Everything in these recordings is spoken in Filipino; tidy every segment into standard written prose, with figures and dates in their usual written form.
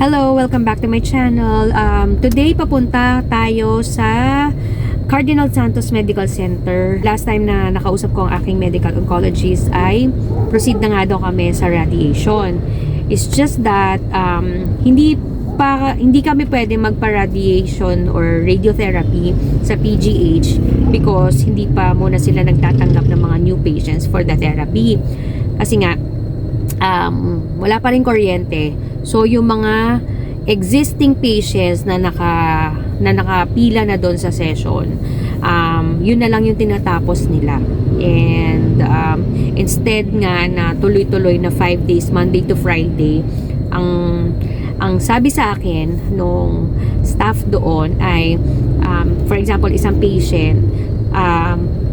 Hello, welcome back to my channel. Today papunta tayo sa Cardinal Santos Medical Center. Last time na nakausap ko ang aking medical oncologist ay proceed na nga daw kami sa radiation. It's just that hindi kami pwede magpa-radiation or radiotherapy sa PGH because hindi pa muna sila nagtatanggap ng mga new patients for the therapy. Kasi nga wala pa rin kuryente. So yung mga existing patients na nakapila na doon sa session, yun na lang yung tinatapos nila. And instead nga na tuloy-tuloy na 5 days, Monday to Friday, ang sabi sa akin nung staff doon ay for example, isang patient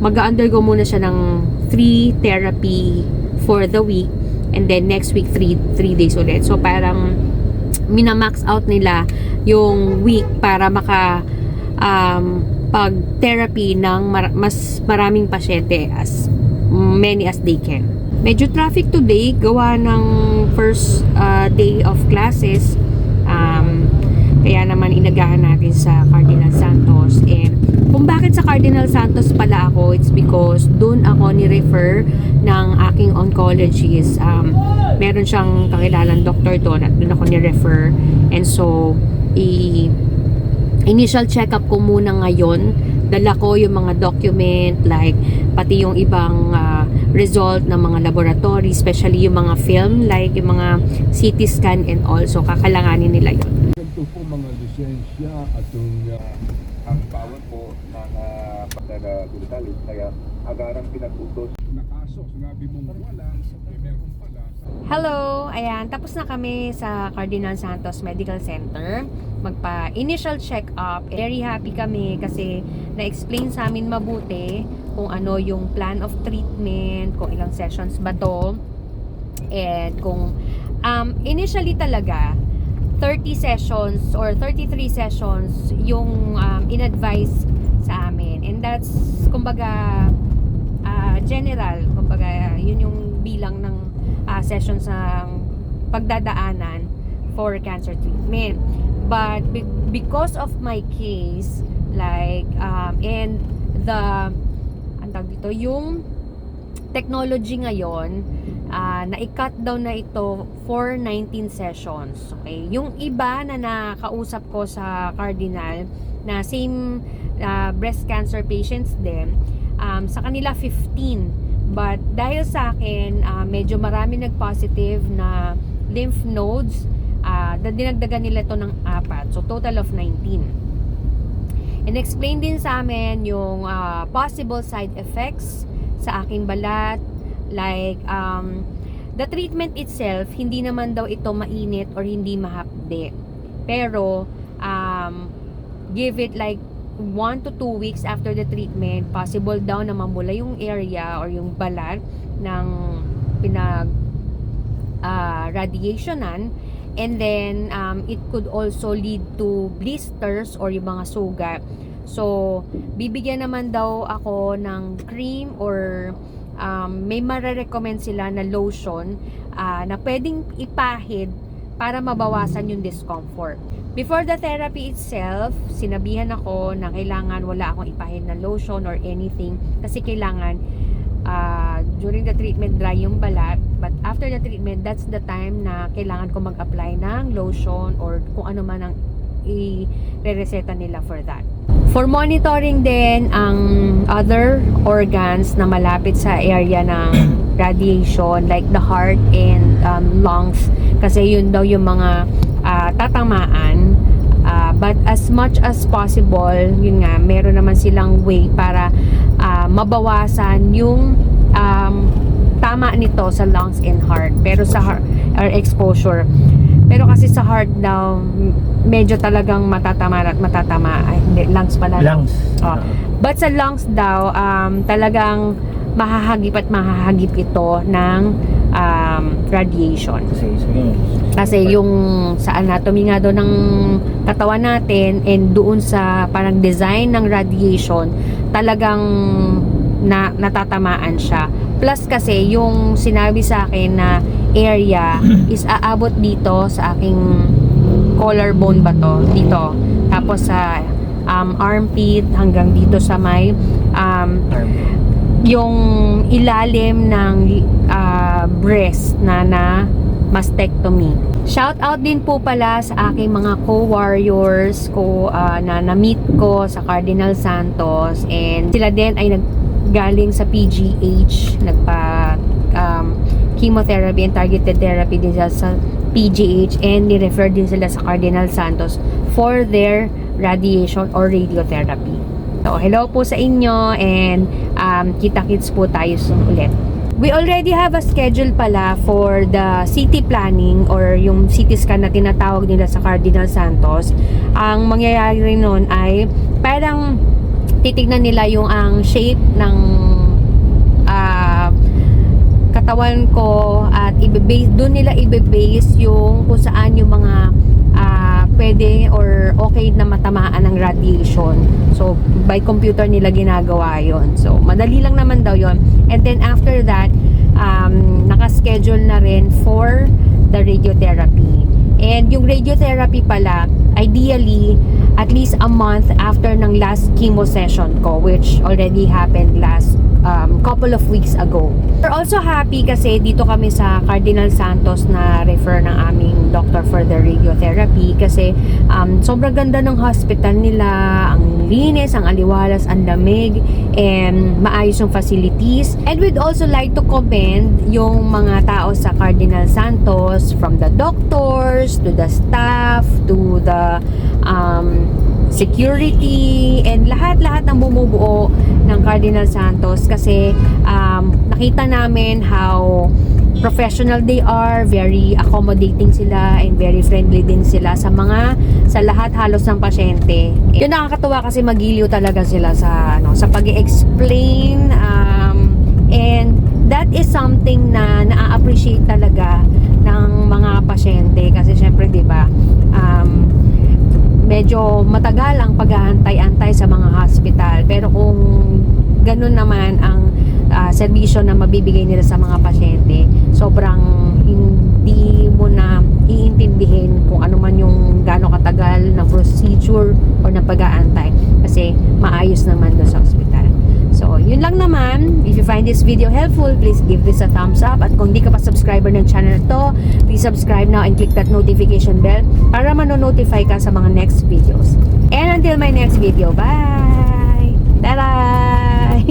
mag-undergo muna siya ng 3 therapy for the week. And then next week, 3 days ulit. So parang minamax out nila yung week para pag-therapy ng mas maraming pasyente as many as they can. Medyo traffic today, gawa ng first day of classes. Kaya naman inagahan natin sa Cardinal Santos. And kung bakit sa Cardinal Santos pala ako, it's because doon ako ni-refer ng aking oncologist. Meron siyang kakilalang doctor doon at doon ako ni-refer. And so, initial check-up ko muna ngayon. Dala ko yung mga document, like pati yung ibang result ng mga laboratory, especially yung mga film, like yung mga CT scan and all. So, kakalanganin nila yun. Ito po mga lisensya at yung ang bawal po ng pagkakagulitalis. Kaya agarang pinag-utos na kaso. Sinabi mong wala, meron pala. Hello! Ayan, tapos na kami sa Cardinal Santos Medical Center. Magpa-initial check-up. Very happy kami kasi na-explain sa amin mabuti kung ano yung plan of treatment, kung ilang sessions ba to. And kung initially talaga, 30 sessions or 33 sessions yung in-advise sa amin. And that's, kumbaga, general. Kumbaga, yun yung bilang ng sessions ng pagdadaanan for cancer treatment. But because of my case, like, and the, ang tawag dito, yung technology ngayon, na-cut down na ito for 19 sessions. Okay? Yung iba na nakausap ko sa Cardinal na same breast cancer patients din, sa kanila 15. But dahil sa akin, medyo marami nag-positive na lymph nodes, dinagdagan nila ito ng 4. So total of 19. And explain din sa amin yung possible side effects sa aking balat. Like, the treatment itself, hindi naman daw ito mainit or hindi mahapde. Pero, give it like 1 to 2 weeks after the treatment, possible daw na mamula yung area or yung balat ng radiationan. And then, it could also lead to blisters or yung mga sugat. So, bibigyan naman daw ako ng cream or may mare-recommend sila na lotion na pwedeng ipahid para mabawasan yung discomfort. Before the therapy itself, sinabihan ako na kailangan wala akong ipahid na lotion or anything kasi kailangan during the treatment dry yung balat, but after the treatment, that's the time na kailangan ko mag-apply ng lotion or kung ano man ang i-reseta nila for that. For monitoring din ang other organs na malapit sa area ng radiation, like the heart and lungs, kasi yun daw yung mga tatamaan. But as much as possible, yun nga, meron naman silang way para mabawasan yung tama nito sa lungs and heart. Pero sa heart, or exposure. Pero kasi sa heart daw, medyo talagang matatama at matatama. Ay, hindi, lungs pala. Lungs. Oh. But sa lungs daw, talagang mahahagip at mahahagip ito ng radiation. Kasi yung sa anatomy nga daw ng katawan natin and doon sa parang design ng radiation, talagang natatamaan siya. Plus kasi yung sinabi sa akin na area is aabot dito sa aking collarbone ba to? Dito. Tapos sa armpit hanggang dito sa may yung ilalim ng breast na mastectomy. Shout out din po pala sa aking mga co-warriors ko na na-meet ko sa Cardinal Santos, and sila din ay naggaling sa PGH, nagpa chemotherapy and targeted therapy din sila sa PGH, and ni-refer din sila sa Cardinal Santos for their radiation or radiotherapy. So, hello po sa inyo, and kita-kits po tayo ulit. We already have a schedule pala for the CT planning or yung CT scan na tinatawag nila sa Cardinal Santos. Ang mangyayari nun ay parang titignan nila yung ang shape ng katawan ko, at doon nila i-base yung kung saan yung mga pwede or okay na matamaan ng radiation. So, by computer nila ginagawa yon. So, madali lang naman daw yon. And then after that, naka-schedule na rin for the radiotherapy. And yung radiotherapy pala, ideally, at least a month after ng last chemo session ko, which already happened last couple of weeks ago. We're also happy kasi dito kami sa Cardinal Santos na refer ng aming doctor for the radiotherapy, kasi sobrang ganda ng hospital nila, ang linis, ang aliwalas, ang lamig, and maayos yung facilities. And we'd also like to commend yung mga tao sa Cardinal Santos, from the doctors to the staff to the security, and lahat-lahat ng bumubuo ng Cardinal Santos, kasi nakita namin how professional they are, very accommodating sila, and very friendly din sila sa lahat halos ng pasyente. Yun, nakakatuwa kasi magiliw talaga sila sa pag-i-explain, and that is something na na-appreciate talaga ng mga pasyente, kasi syempre 'di ba, medyo matagal ang pag-aantay-antay sa mga hospital, pero kung ganun naman ang serbisyo na mabibigay nila sa mga pasyente, sobrang hindi mo na iintindihin kung ano man yung gaano katagal ng procedure or ng pag-aantay, kasi maayos naman doon sa hospital. So, yun lang naman. If you find this video helpful, please give this a thumbs up. At kung di ka pa subscriber ng channel to, please subscribe now and click that notification bell para mano-notify ka sa mga next videos. And until my next video, bye! Bye-bye!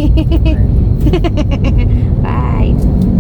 Bye!